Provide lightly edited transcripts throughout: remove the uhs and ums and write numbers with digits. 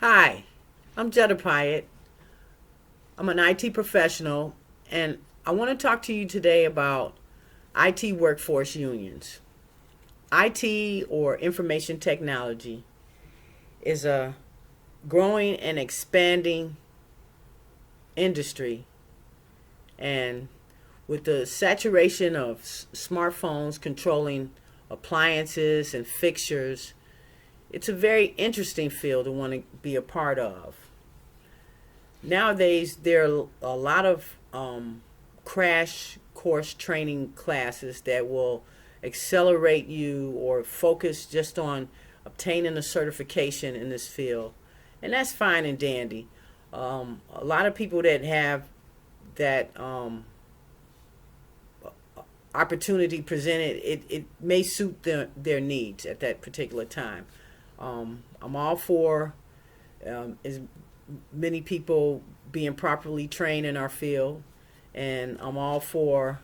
Hi, I'm Jetta Pyatt. I'm an IT professional, and I want to talk to you today about IT workforce unions. IT, or information technology, is a growing and expanding industry, and with the saturation of smartphones controlling appliances and fixtures, it's a very interesting field to want to be a part of. Nowadays, there are a lot of crash course training classes that will accelerate you or focus just on obtaining a certification in this field, and that's fine and dandy. A lot of people that have that opportunity presented, it may suit their needs at that particular time. I'm all for as many people being properly trained in our field, and I'm all for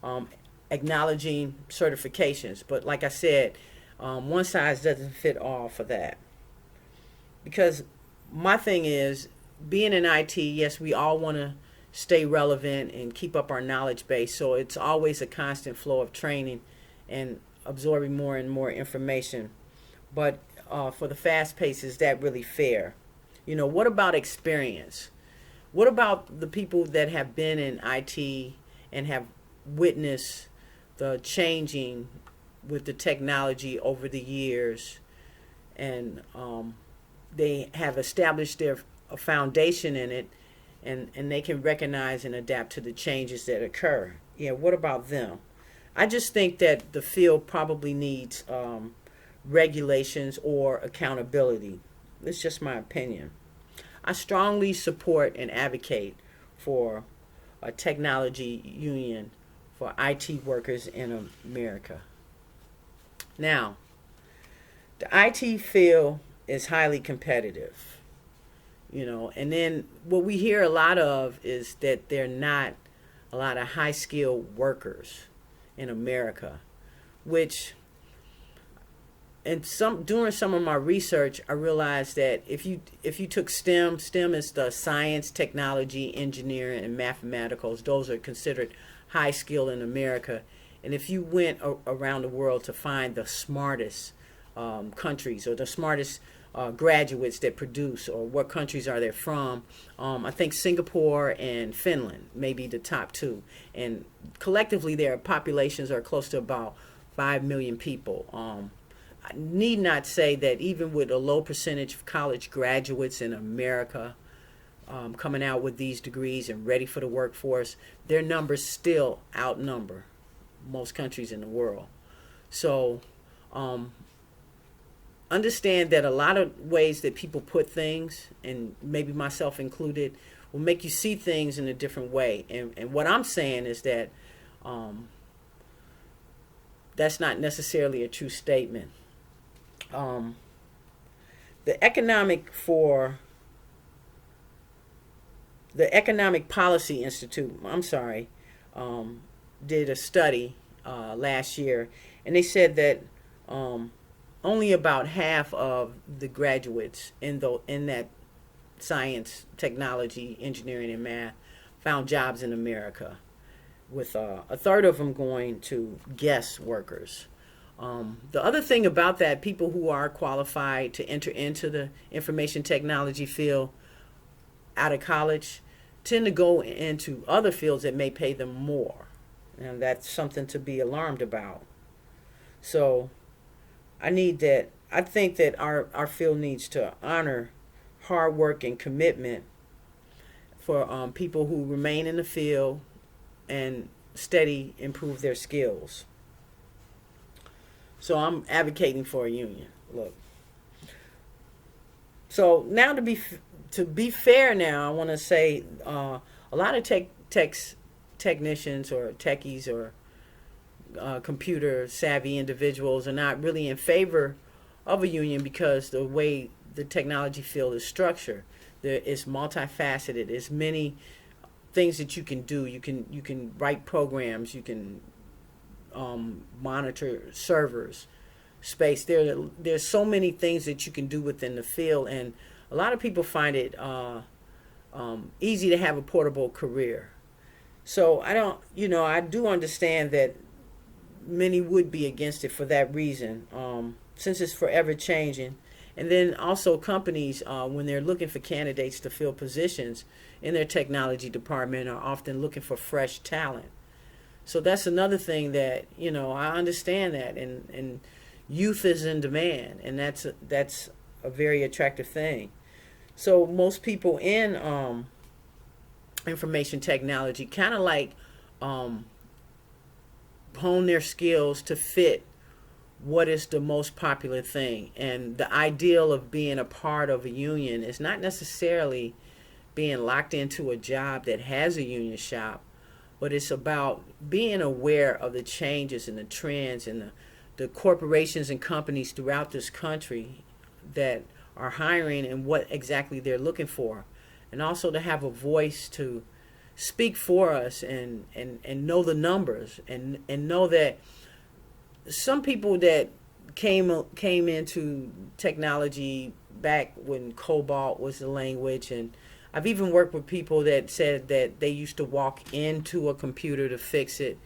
um, acknowledging certifications. But like I said, one size doesn't fit all for that. Because my thing is, being in IT, yes, we all want to stay relevant and keep up our knowledge base. So it's always a constant flow of training and absorbing more and more information. But for the fast pace, is that really fair? What about experience? What about the people that have been in IT and have witnessed the changing with the technology over the years, and they have established their a foundation in it, and they can recognize and adapt to the changes that occur? Yeah, what about them? I just think that the field probably needs regulations or accountability. It's just my opinion. I strongly support and advocate for a technology union for IT workers in America. Now, the IT field is highly competitive, and then what we hear a lot of is that there are not a lot of high skilled workers in America, which, and during some of my research, I realized that if you took STEM is the science, technology, engineering, and mathematicals. Those are considered high skill in America. And if you went around the world to find the smartest countries, or the smartest graduates that produce, or what countries are they from, I think Singapore and Finland may be the top two. And collectively, their populations are close to about 5 million people. I need not say that even with a low percentage of college graduates in America coming out with these degrees and ready for the workforce, their numbers still outnumber most countries in the world. So understand that a lot of ways that people put things, and maybe myself included, will make you see things in a different way. And what I'm saying is that that's not necessarily a true statement. The Economic Policy Institute, did a study last year, and they said that only about half of the graduates in that science, technology, engineering, and math found jobs in America, with a third of them going to guest workers. The other thing about that, people who are qualified to enter into the information technology field out of college tend to go into other fields that may pay them more. And that's something to be alarmed about. So I think that our field needs to honor hard work and commitment for people who remain in the field and steady improve their skills. So I'm advocating for a union. Look. So now to be fair, now I want to say a lot of technicians or techies or computer savvy individuals are not really in favor of a union, because the way the technology field is structured, there is multifaceted. There's many things that you can do. You can write programs. You can monitor servers, space. There's so many things that you can do within the field, and a lot of people find it easy to have a portable career. So I don't, I do understand that many would be against it for that reason, since it's forever changing. And then also companies, when they're looking for candidates to fill positions in their technology department, are often looking for fresh talent. So that's another thing that, I understand that, and youth is in demand, and that's a very attractive thing. So most people in information technology kind of like um, hone their skills to fit what is the most popular thing. And the ideal of being a part of a union is not necessarily being locked into a job that has a union shop, but it's about being aware of the changes and the trends and the corporations and companies throughout this country that are hiring and what exactly they're looking for. And also to have a voice to speak for us and know the numbers and know that some people that came into technology back when COBOL was the language, and I've even worked with people that said that they used to walk into a computer to fix it.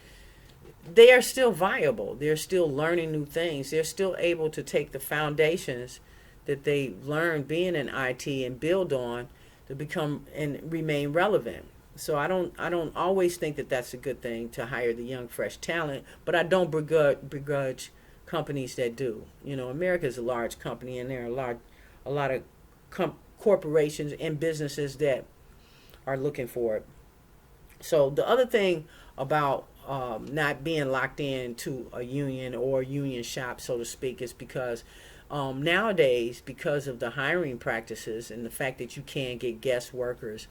They are still viable. They're still learning new things. They're still able to take the foundations that they learned being in IT and build on to become and remain relevant. So I don't always think that that's a good thing to hire the young fresh talent, but I don't begrudge companies that do. America is a large company, and there are a lot of corporations and businesses that are looking for it. So the other thing about not being locked into a union or union shop, so to speak, is because nowadays, because of the hiring practices and the fact that you can get guest workers,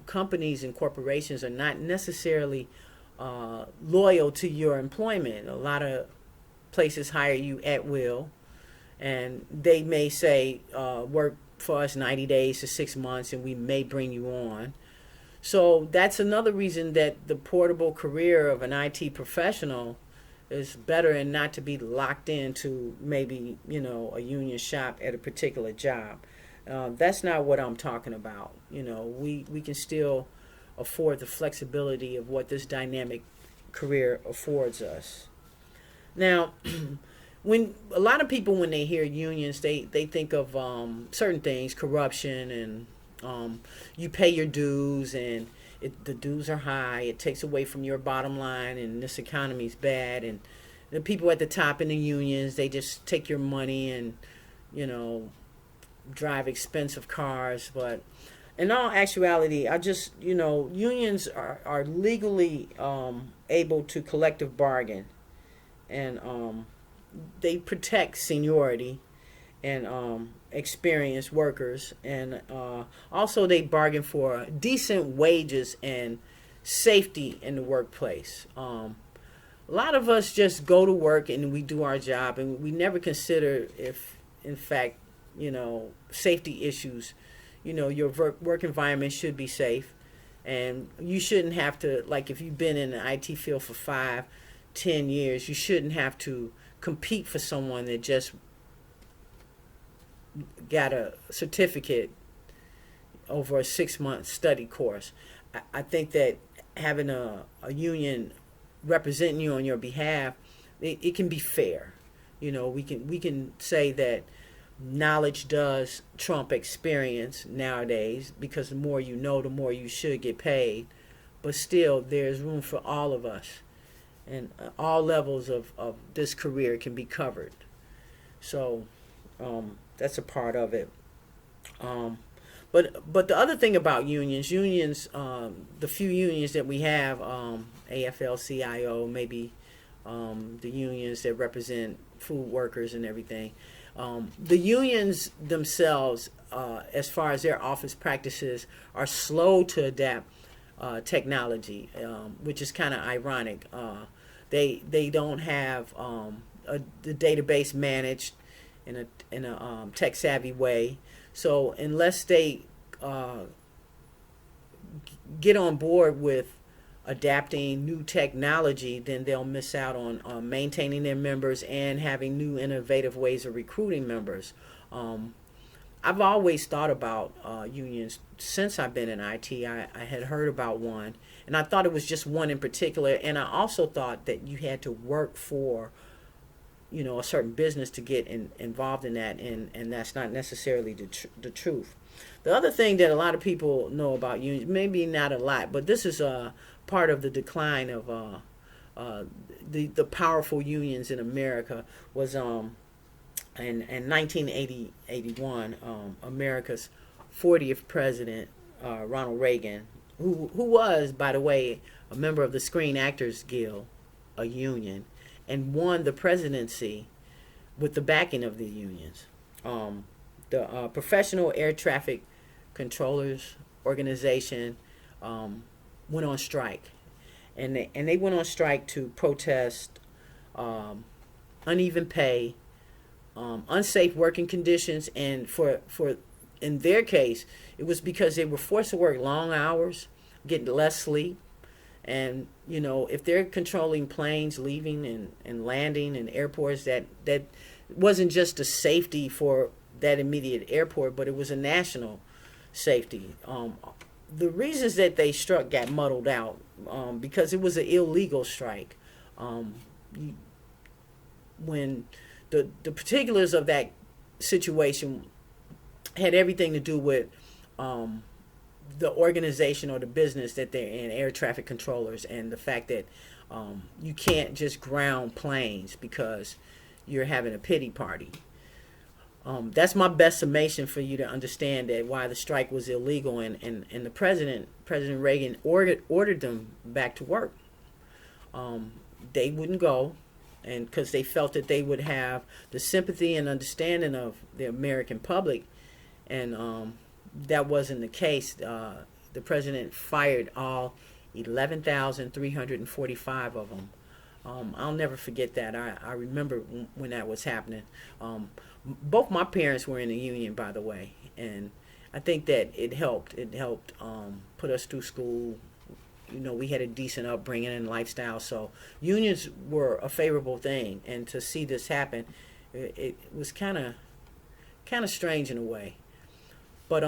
companies and corporations are not necessarily loyal to your employment. A lot of places hire you at will, and they may say, work for us 90 days to 6 months, and we may bring you on. So that's another reason that the portable career of an IT professional is better, and not to be locked into maybe, a union shop at a particular job. That's not what I'm talking about. We can still afford the flexibility of what this dynamic career affords us. Now, when a lot of people, when they hear unions, they think of certain things, corruption, and you pay your dues, and the dues are high. It takes away from your bottom line, and this economy is bad. And the people at the top in the unions, they just take your money and, drive expensive cars. But in all actuality, unions are legally able to collective bargain, and they protect seniority and experienced workers, and also they bargain for decent wages and safety in the workplace. A lot of us just go to work and we do our job, and we never consider if, in fact, safety issues. Your work environment should be safe, and you shouldn't have to, like, if you've been in the IT field for 5-10 years, you shouldn't have to compete for someone that just got a certificate over a 6-month study course. I think that having a union representing you on your behalf, it can be fair. We can say that knowledge does trump experience nowadays, because the more you know, the more you should get paid. But still, there's room for all of us, and all levels of this career can be covered. So that's a part of it. But the other thing about unions, the few unions that we have, AFL-CIO, maybe the unions that represent food workers and everything, the unions themselves, as far as their office practices, are slow to adapt technology, which is kind of ironic. They don't have the database managed in a tech savvy way. So unless they get on board with adapting new technology, then they'll miss out on maintaining their members and having new innovative ways of recruiting members. I've always thought about unions since I've been in IT. I had heard about one, and I thought it was just one in particular. And I also thought that you had to work for, a certain business to get involved in that, and that's not necessarily the truth. The other thing that a lot of people know about unions, maybe not a lot, but this is part of the decline of the powerful unions in America was in 1981, America's 40th president, Ronald Reagan, who was, by the way, a member of the Screen Actors Guild, a union, and won the presidency with the backing of the unions. The Professional Air Traffic Controllers Organization went on strike, and they went on strike to protest uneven pay, unsafe working conditions, and for in their case, it was because they were forced to work long hours, get less sleep, and if they're controlling planes leaving and landing in airports, that wasn't just a safety for that immediate airport, but it was a national safety. The reasons that they struck got muddled out because it was an illegal strike. When the particulars of that situation had everything to do with the organization or the business that they're in, air traffic controllers, and the fact that you can't just ground planes because you're having a pity party. That's my best summation for you to understand that why the strike was illegal, and the President Reagan ordered them back to work. They wouldn't go, and because they felt that they would have the sympathy and understanding of the American public, and that wasn't the case. The president fired all 11,345 of them. I'll never forget that. I remember when that was happening. Both my parents were in the union, by the way, and I think that it helped. It helped put us through school. We had a decent upbringing and lifestyle, so unions were a favorable thing. And to see this happen, it was kind of strange in a way. But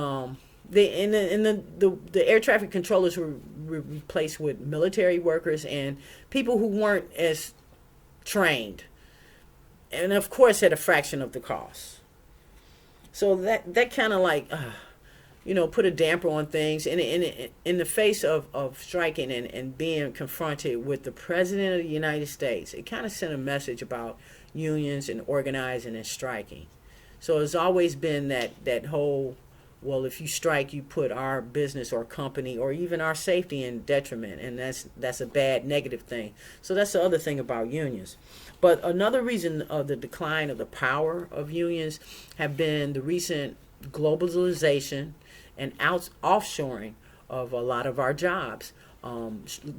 the air traffic controllers were replaced with military workers and people who weren't as trained, and of course at a fraction of the cost. So that kind of like put a damper on things. And in the face of striking and being confronted with the President of the United States, it kind of sent a message about unions and organizing and striking. So it's always been that whole, well, if you strike, you put our business or company or even our safety in detriment, and that's a bad negative thing. So that's the other thing about unions. But another reason of the decline of the power of unions have been the recent globalization and offshoring of a lot of our jobs.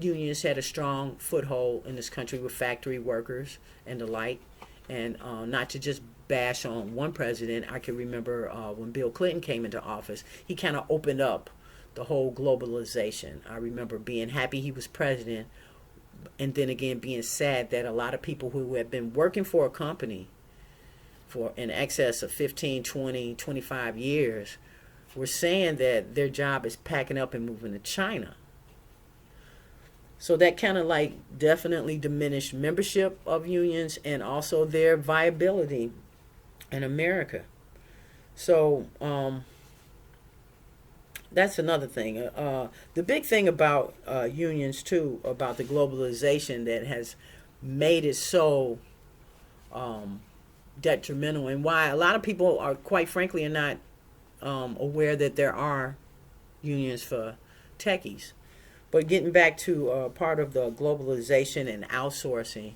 Unions had a strong foothold in this country with factory workers and the like. And not to just bash on one president, I can remember when Bill Clinton came into office, he kind of opened up the whole globalization. I remember being happy he was president, and then again being sad that a lot of people who had been working for a company for in excess of 15, 20, 25 years were saying that their job is packing up and moving to China. So that kind of like definitely diminished membership of unions and also their viability in America. So that's another thing. The big thing about unions too, about the globalization that has made it so detrimental, and why a lot of people are, quite frankly, are not aware that there are unions for techies. But getting back to part of the globalization and outsourcing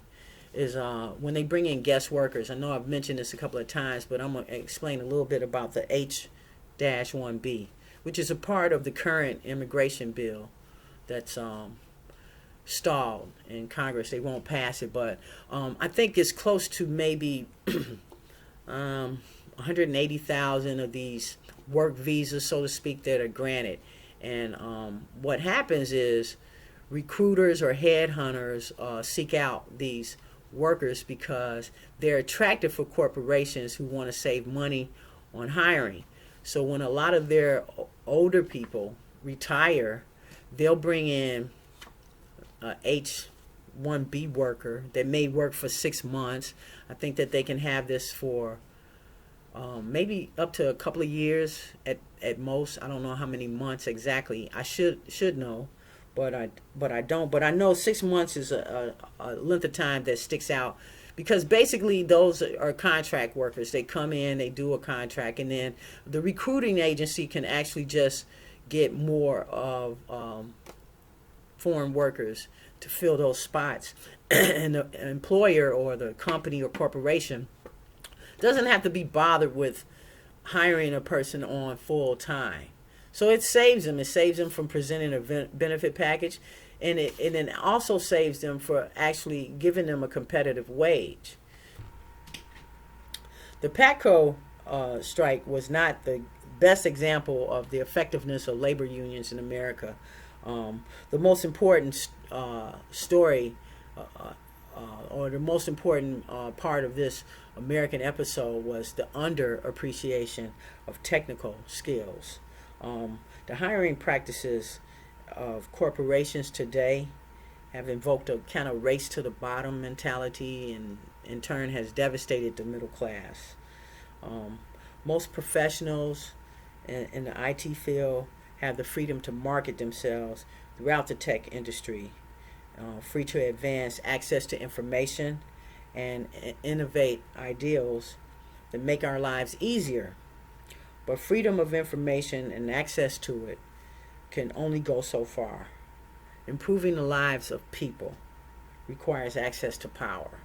is when they bring in guest workers. I know I've mentioned this a couple of times, but I'm going to explain a little bit about the H-1B, which is a part of the current immigration bill that's stalled in Congress. They won't pass it, but I think it's close to maybe 180,000 of these work visas, so to speak, that are granted. And what happens is recruiters or headhunters seek out these workers because they're attractive for corporations who want to save money on hiring. So when a lot of their older people retire, they'll bring in a H-1B worker that may work for 6 months. I think that they can have this for maybe up to a couple of years at most. I don't know how many months exactly. I should know, but I don't. But I know 6 months is a length of time that sticks out, because basically those are contract workers. They come in, they do a contract, and then the recruiting agency can actually just get more of foreign workers to fill those spots. And the employer or the company or corporation doesn't have to be bothered with hiring a person on full time. So it saves them. It saves them from presenting a benefit package, and it also saves them for actually giving them a competitive wage. The PATCO strike was not the best example of the effectiveness of labor unions in America. The most important story, or the most important part of this American episode, was the underappreciation of technical skills. The hiring practices of corporations today have invoked a kind of race to the bottom mentality, and in turn has devastated the middle class. Most professionals in the IT field have the freedom to market themselves throughout the tech industry, free to advance access to information and innovate ideals that make our lives easier. But freedom of information and access to it can only go so far. Improving the lives of people requires access to power.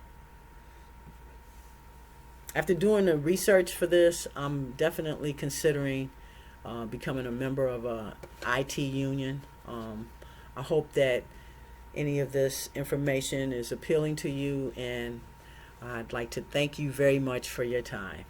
After doing the research for this, I'm definitely considering becoming a member of a IT union. I hope that any of this information is appealing to you, and I'd like to thank you very much for your time.